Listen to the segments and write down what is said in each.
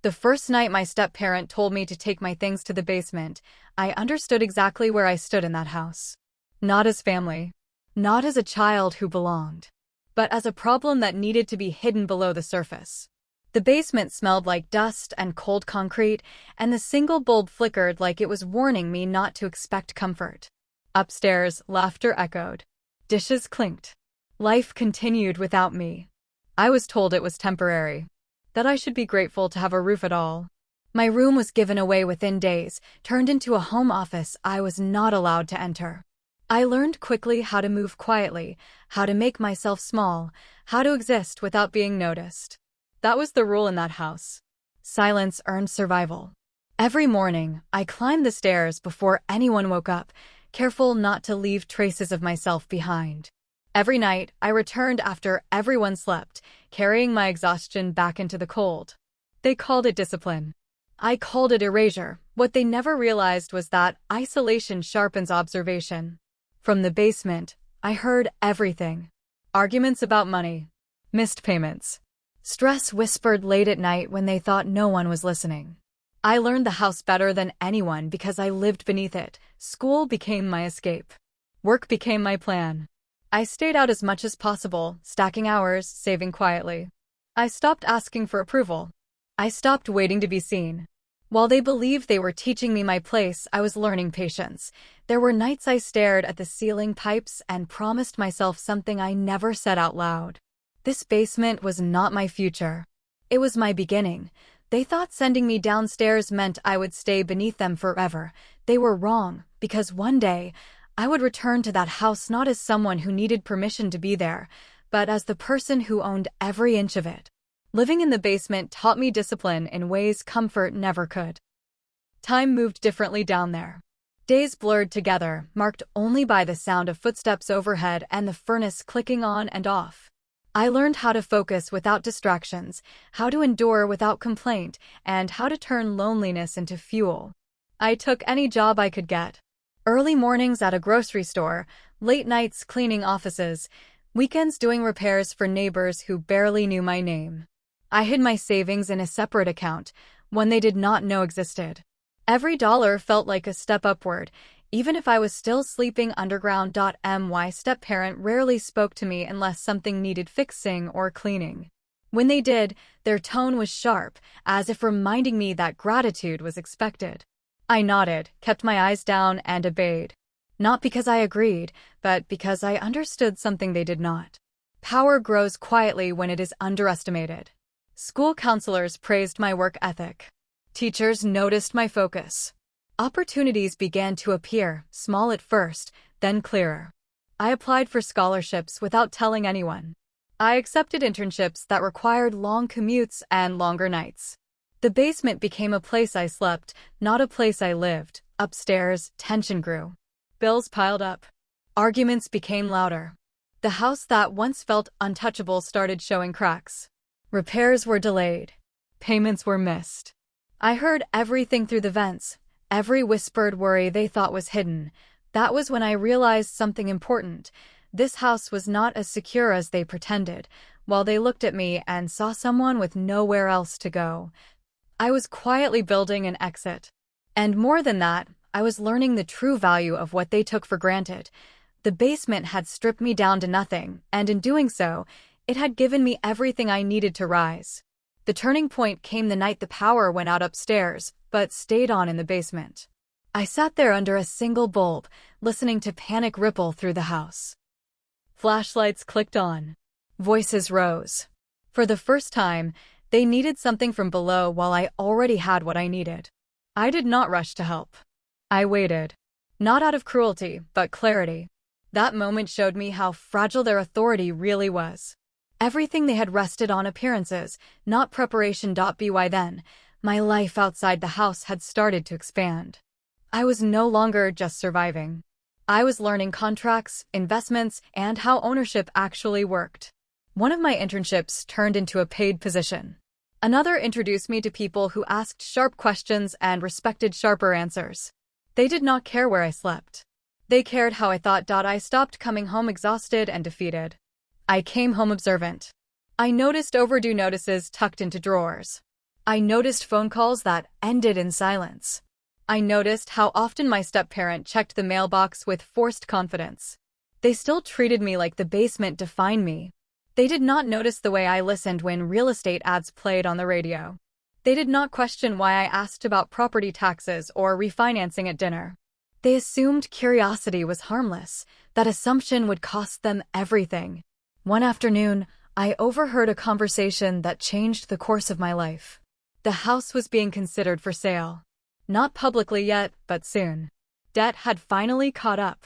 The first night my step-parent told me to take my things to the basement, I understood exactly where I stood in that house. Not as family. Not as a child who belonged. But as a problem that needed to be hidden below the surface. The basement smelled like dust and cold concrete, and the single bulb flickered like it was warning me not to expect comfort. Upstairs, laughter echoed. Dishes clinked. Life continued without me. I was told it was temporary. That I should be grateful to have a roof at all. My room was given away within days, turned into a home office I was not allowed to enter. I learned quickly how to move quietly, how to make myself small, how to exist without being noticed. That was the rule in that house. Silence earned survival. Every morning, I climbed the stairs before anyone woke up, careful not to leave traces of myself behind. Every night, I returned after everyone slept, carrying my exhaustion back into the cold. They called it discipline. I called it erasure. What they never realized was that isolation sharpens observation. From the basement, I heard everything. Arguments about money. Missed payments. Stress whispered late at night when they thought no one was listening. I learned the house better than anyone because I lived beneath it. School became my escape. Work became my plan. I stayed out as much as possible, stacking hours, saving quietly. I stopped asking for approval. I stopped waiting to be seen. While they believed they were teaching me my place, I was learning patience. There were nights I stared at the ceiling pipes and promised myself something I never said out loud. This basement was not my future. It was my beginning. They thought sending me downstairs meant I would stay beneath them forever. They were wrong, because one day, I would return to that house not as someone who needed permission to be there, but as the person who owned every inch of it. Living in the basement taught me discipline in ways comfort never could. Time moved differently down there. Days blurred together, marked only by the sound of footsteps overhead and the furnace clicking on and off. I learned how to focus without distractions, how to endure without complaint, and how to turn loneliness into fuel. I took any job I could get. Early mornings at a grocery store, late nights cleaning offices, weekends doing repairs for neighbors who barely knew my name. I hid my savings in a separate account, one they did not know existed. Every dollar felt like a step upward, even if I was still sleeping underground. My step-parent rarely spoke to me unless something needed fixing or cleaning. When they did, their tone was sharp, as if reminding me that gratitude was expected. I nodded, kept my eyes down, and obeyed. Not because I agreed, but because I understood something they did not. Power grows quietly when it is underestimated. School counselors praised my work ethic. Teachers noticed my focus. Opportunities began to appear, small at first, then clearer. I applied for scholarships without telling anyone. I accepted internships that required long commutes and longer nights. The basement became a place I slept, not a place I lived. Upstairs, tension grew. Bills piled up. Arguments became louder. The house that once felt untouchable started showing cracks. Repairs were delayed. Payments were missed. I heard everything through the vents, every whispered worry they thought was hidden. That was when I realized something important. This house was not as secure as they pretended, while they looked at me and saw someone with nowhere else to go. I was quietly building an exit. And more than that, I was learning the true value of what they took for granted. The basement had stripped me down to nothing, and in doing so, it had given me everything I needed to rise. The turning point came the night the power went out upstairs, but stayed on in the basement. I sat there under a single bulb, listening to panic ripple through the house. Flashlights clicked on. Voices rose. For the first time, they needed something from below while I already had what I needed. I did not rush to help. I waited. Not out of cruelty, but clarity. That moment showed me how fragile their authority really was. Everything they had rested on appearances, not preparation. By then, my life outside the house had started to expand. I was no longer just surviving. I was learning contracts, investments, and how ownership actually worked. One of my internships turned into a paid position. Another introduced me to people who asked sharp questions and respected sharper answers. They did not care where I slept. They cared how I thought. I stopped coming home exhausted and defeated. I came home observant. I noticed overdue notices tucked into drawers. I noticed phone calls that ended in silence. I noticed how often my step-parent checked the mailbox with forced confidence. They still treated me like the basement defined me. They did not notice the way I listened when real estate ads played on the radio. They did not question why I asked about property taxes or refinancing at dinner. They assumed curiosity was harmless. That assumption would cost them everything. One afternoon, I overheard a conversation that changed the course of my life. The house was being considered for sale. Not publicly yet, but soon. Debt had finally caught up.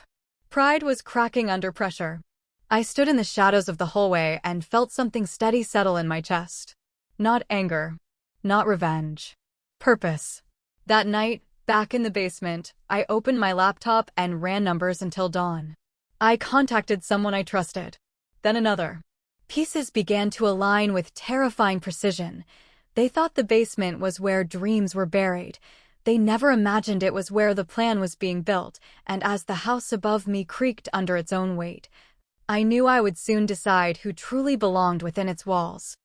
Pride was cracking under pressure. I stood in the shadows of the hallway and felt something steady settle in my chest. Not anger. Not revenge. Purpose. That night, back in the basement, I opened my laptop and ran numbers until dawn. I contacted someone I trusted. Then another. Pieces began to align with terrifying precision. They thought the basement was where dreams were buried. They never imagined it was where the plan was being built, and as the house above me creaked under its own weight, I knew I would soon decide who truly belonged within its walls.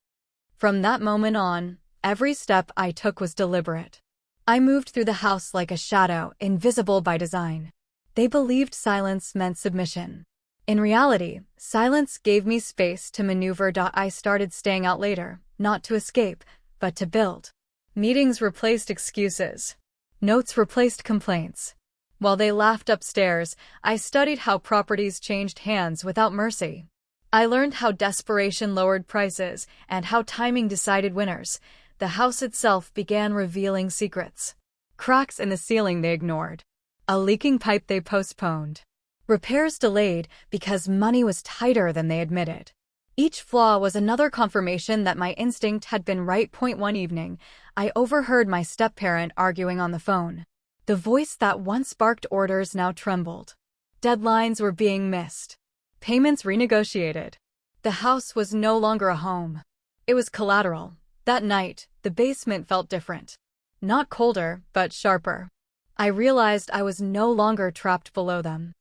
From that moment on, every step I took was deliberate. I moved through the house like a shadow, invisible by design. They believed silence meant submission. In reality, silence gave me space to maneuver. I started staying out later, not to escape, but to build. Meetings replaced excuses. Notes replaced complaints. While they laughed upstairs, I studied how properties changed hands without mercy. I learned how desperation lowered prices and how timing decided winners. The house itself began revealing secrets. Cracks in the ceiling they ignored. A leaking pipe they postponed. Repairs delayed because money was tighter than they admitted. Each flaw was another confirmation that my instinct had been right. One evening, I overheard my step-parent arguing on the phone. The voice that once barked orders now trembled. Deadlines were being missed. Payments renegotiated. The house was no longer a home. It was collateral. That night, the basement felt different. Not colder, but sharper. I realized I was no longer trapped below them.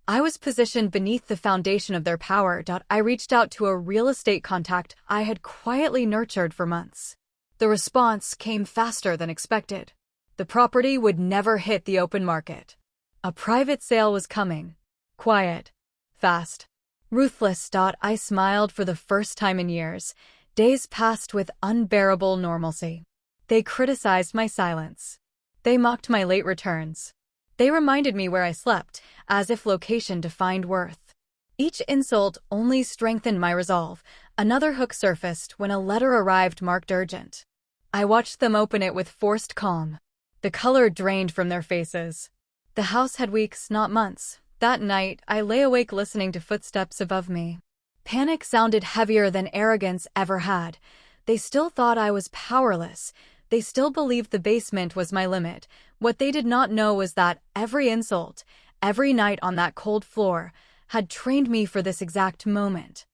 I was positioned beneath the foundation of their power. I reached out to a real estate contact I had quietly nurtured for months. The response came faster than expected. The property would never hit the open market. A private sale was coming. Quiet. Fast. Ruthless. I smiled for the first time in years. Days passed with unbearable normalcy. They criticized my silence. They mocked my late returns. They reminded me where I slept, as if location defined worth. Each insult only strengthened my resolve. Another hook surfaced when a letter arrived marked urgent. I watched them open it with forced calm. The color drained from their faces. The house had weeks, not months. That night, I lay awake listening to footsteps above me. Panic sounded heavier than arrogance ever had. They still thought I was powerless. They still believed the basement was my limit. What they did not know was that every insult, every night on that cold floor, had trained me for this exact moment.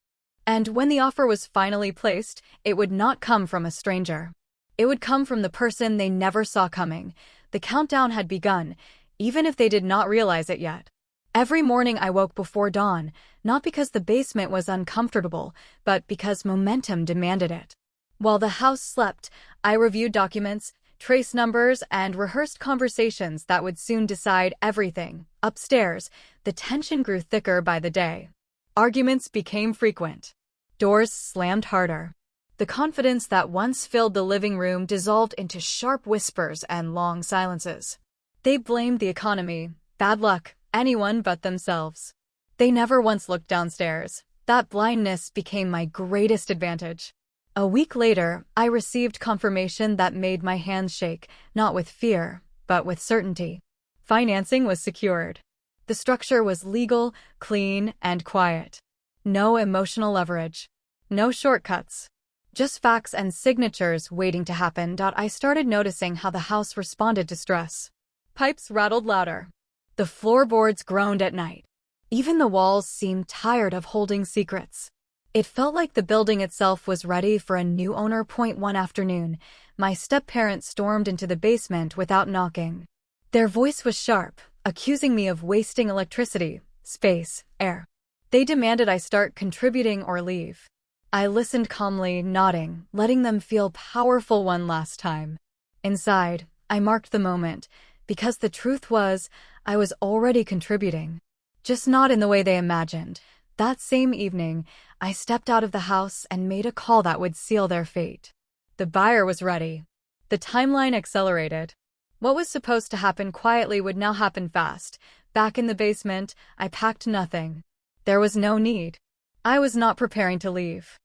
And when the offer was finally placed, it would not come from a stranger. It would come from the person they never saw coming. The countdown had begun, even if they did not realize it yet. Every morning I woke before dawn, not because the basement was uncomfortable, but because momentum demanded it. While the house slept, I reviewed documents, traced numbers, and rehearsed conversations that would soon decide everything. Upstairs, the tension grew thicker by the day. Arguments became frequent. Doors slammed harder. The confidence that once filled the living room dissolved into sharp whispers and long silences. They blamed the economy, bad luck, anyone but themselves. They never once looked downstairs. That blindness became my greatest advantage. A week later, I received confirmation that made my hands shake, not with fear, but with certainty. Financing was secured. The structure was legal, clean, and quiet. No emotional leverage. No shortcuts. Just facts and signatures waiting to happen. I started noticing how the house responded to stress. Pipes rattled louder. The floorboards groaned at night. Even the walls seemed tired of holding secrets. It felt like the building itself was ready for a new owner. One afternoon, my step-parents stormed into the basement without knocking. Their voice was sharp, accusing me of wasting electricity, space, air. They demanded I start contributing or leave. I listened calmly, nodding, letting them feel powerful one last time. Inside, I marked the moment, because the truth was, I was already contributing. Just not in the way they imagined. That same evening, I stepped out of the house and made a call that would seal their fate. The buyer was ready. The timeline accelerated. What was supposed to happen quietly would now happen fast. Back in the basement, I packed nothing. There was no need. I was not preparing to leave.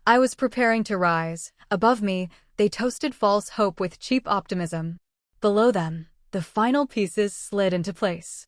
I was preparing to rise. Above me, they toasted false hope with cheap optimism. Below them, the final pieces slid into place.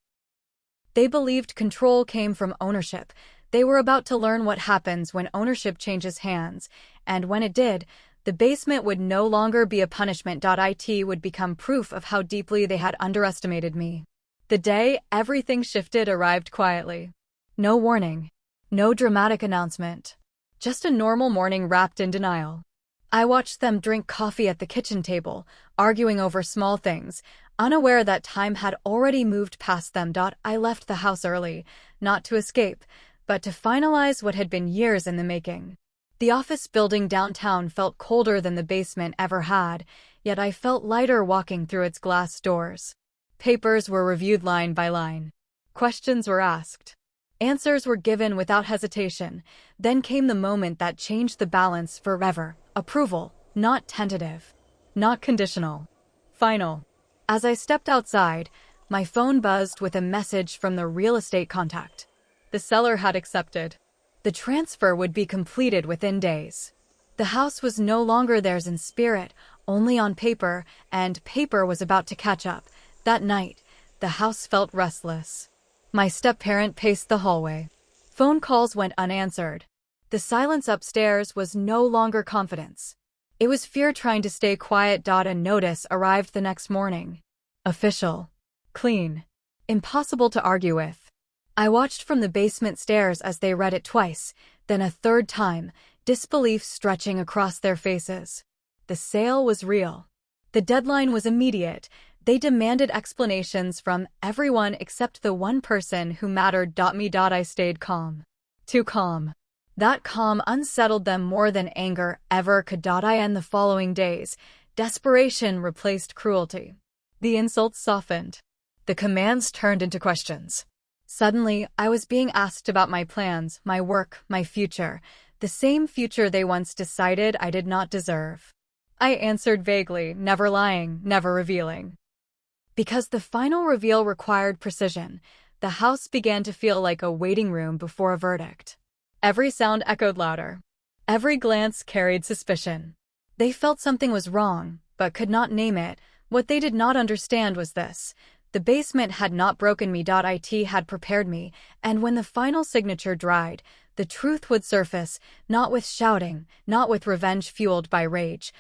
They believed control came from ownership. They were about to learn what happens when ownership changes hands, and when it did, the basement would no longer be a punishment. It would become proof of how deeply they had underestimated me. The day everything shifted arrived quietly. No warning. No dramatic announcement. Just a normal morning wrapped in denial. I watched them drink coffee at the kitchen table, arguing over small things, unaware that time had already moved past them. I left the house early, not to escape, but to finalize what had been years in the making. The office building downtown felt colder than the basement ever had, yet I felt lighter walking through its glass doors. Papers were reviewed line by line. Questions were asked. Answers were given without hesitation. Then came the moment that changed the balance forever. Approval, not tentative, not conditional. Final. As I stepped outside, my phone buzzed with a message from the real estate contact. The seller had accepted. The transfer would be completed within days. The house was no longer theirs in spirit, only on paper, and paper was about to catch up. That night, the house felt restless. My step-parent paced the hallway. Phone calls went unanswered. The silence upstairs was no longer confidence. It was fear trying to stay quiet. A notice arrived the next morning. Official. Clean. Impossible to argue with. I watched from the basement stairs as they read it twice, then a third time, disbelief stretching across their faces. The sale was real. The deadline was immediate. They demanded explanations from everyone except the one person who mattered. Me. I stayed calm. Too calm. That calm unsettled them more than anger ever could. I end the following days. Desperation replaced cruelty. The insults softened. The commands turned into questions. Suddenly, I was being asked about my plans, my work, my future, the same future they once decided I did not deserve. I answered vaguely, never lying, never revealing. Because the final reveal required precision, the house began to feel like a waiting room before a verdict. Every sound echoed louder. Every glance carried suspicion. They felt something was wrong, but could not name it. What they did not understand was this. The basement had not broken me. It had prepared me, and when the final signature dried, the truth would surface, not with shouting, not with revenge fueled by rage,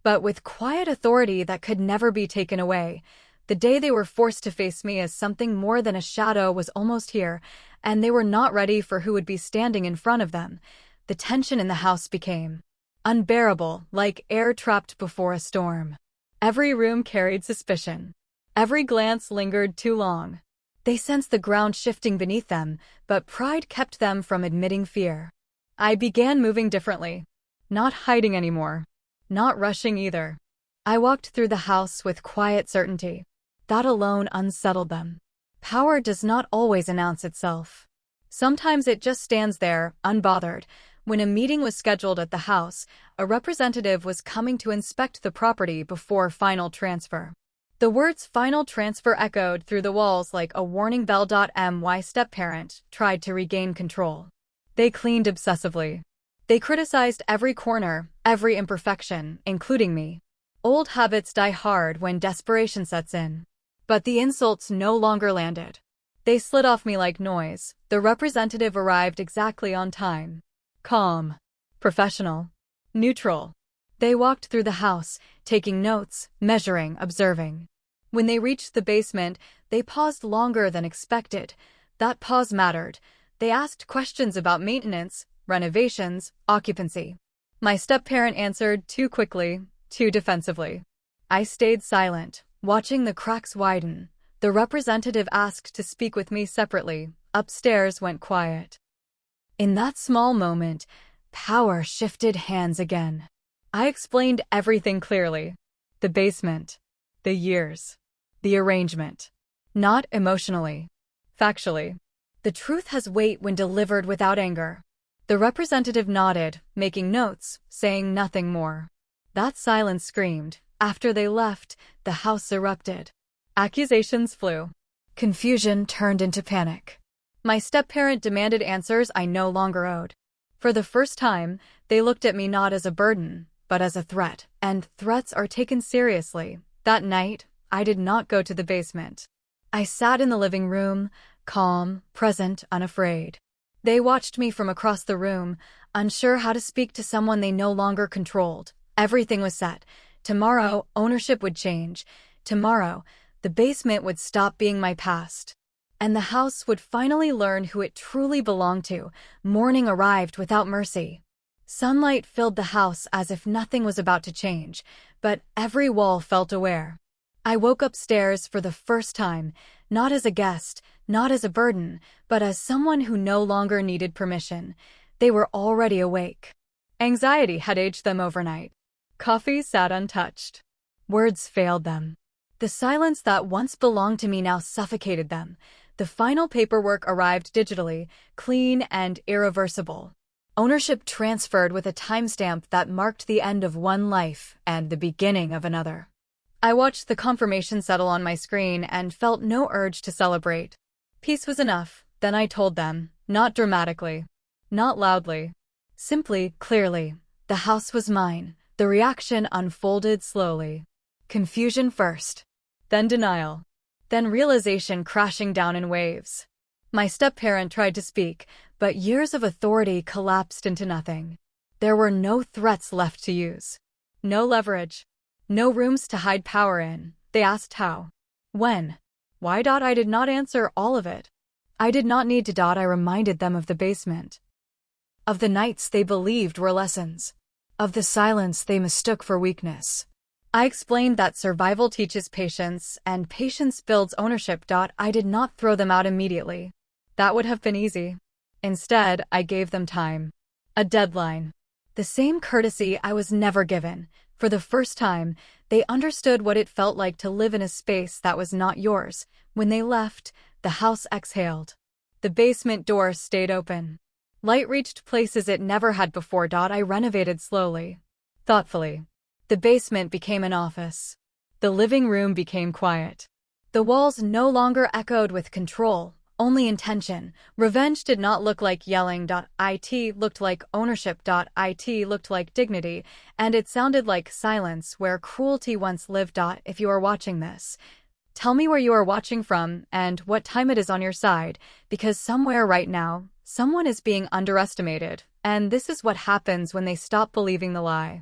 but with quiet authority that could never be taken away. The day they were forced to face me as something more than a shadow was almost here, and they were not ready for who would be standing in front of them. The tension in the house became unbearable, like air trapped before a storm. Every room carried suspicion. Every glance lingered too long. They sensed the ground shifting beneath them, but pride kept them from admitting fear. I began moving differently. Not hiding anymore. Not rushing either. I walked through the house with quiet certainty. That alone unsettled them. Power does not always announce itself. Sometimes it just stands there, unbothered. When a meeting was scheduled at the house, a representative was coming to inspect the property before final transfer. The words final transfer echoed through the walls like a warning bell. My step-parent tried to regain control. They cleaned obsessively. They criticized every corner, every imperfection, including me. Old habits die hard when desperation sets in. But the insults no longer landed. They slid off me like noise. The representative arrived exactly on time. Calm. Professional. Neutral. They walked through the house, taking notes, measuring, observing. When they reached the basement, they paused longer than expected. That pause mattered. They asked questions about maintenance, renovations, occupancy. My step-parent answered too quickly, too defensively. I stayed silent, watching the cracks widen. The representative asked to speak with me separately. Upstairs went quiet. In that small moment, Power shifted hands again. I explained everything clearly. The basement. The years. The arrangement. Not emotionally. Factually. The truth has weight when delivered without anger. The representative nodded, making notes, saying nothing more. That silence screamed. After they left, the house erupted. Accusations flew. Confusion turned into panic. My step-parent demanded answers I no longer owed. For the first time, they looked at me not as a burden, but as a threat, and threats are taken seriously. That night, I did not go to the basement. I sat in the living room, calm, present, unafraid. They watched me from across the room, unsure how to speak to someone they no longer controlled. Everything was set. Tomorrow, ownership would change. Tomorrow, the basement would stop being my past. And the house would finally learn who it truly belonged to. Morning arrived without mercy. Sunlight filled the house as if nothing was about to change, but every wall felt aware. I woke upstairs for the first time, not as a guest, not as a burden, but as someone who no longer needed permission. They were already awake. Anxiety had aged them overnight. Coffee sat untouched. Words failed them. The silence that once belonged to me now suffocated them. The final paperwork arrived digitally, clean and irreversible. Ownership transferred with a timestamp that marked the end of one life and the beginning of another. I watched the confirmation settle on my screen and felt no urge to celebrate. Peace was enough. Then I told them, not dramatically, not loudly, simply, clearly. The house was mine. The reaction unfolded slowly. Confusion first, then denial, then realization crashing down in waves. My step-parent tried to speak, but years of authority collapsed into nothing. There were no threats left to use. No leverage. No rooms to hide power in. They asked how. When. Why? I did not answer all of it. I did not need to. I reminded them of the basement. Of the nights they believed were lessons. Of the silence they mistook for weakness. I explained that survival teaches patience, and patience builds ownership. I did not throw them out immediately. That would have been easy. Instead, I gave them time. A deadline. The same courtesy I was never given. For the first time, they understood what it felt like to live in a space that was not yours. When they left, the house exhaled. The basement door stayed open. Light reached places it never had before. I renovated slowly, thoughtfully. The basement became an office. The living room became quiet. The walls no longer echoed with control, only intention. Revenge did not look like yelling. It looked like ownership. It looked like dignity, and it sounded like silence where cruelty once lived. If you are watching this, tell me where you are watching from and what time it is on your side, because somewhere right now, someone is being underestimated, and this is what happens when they stop believing the lie.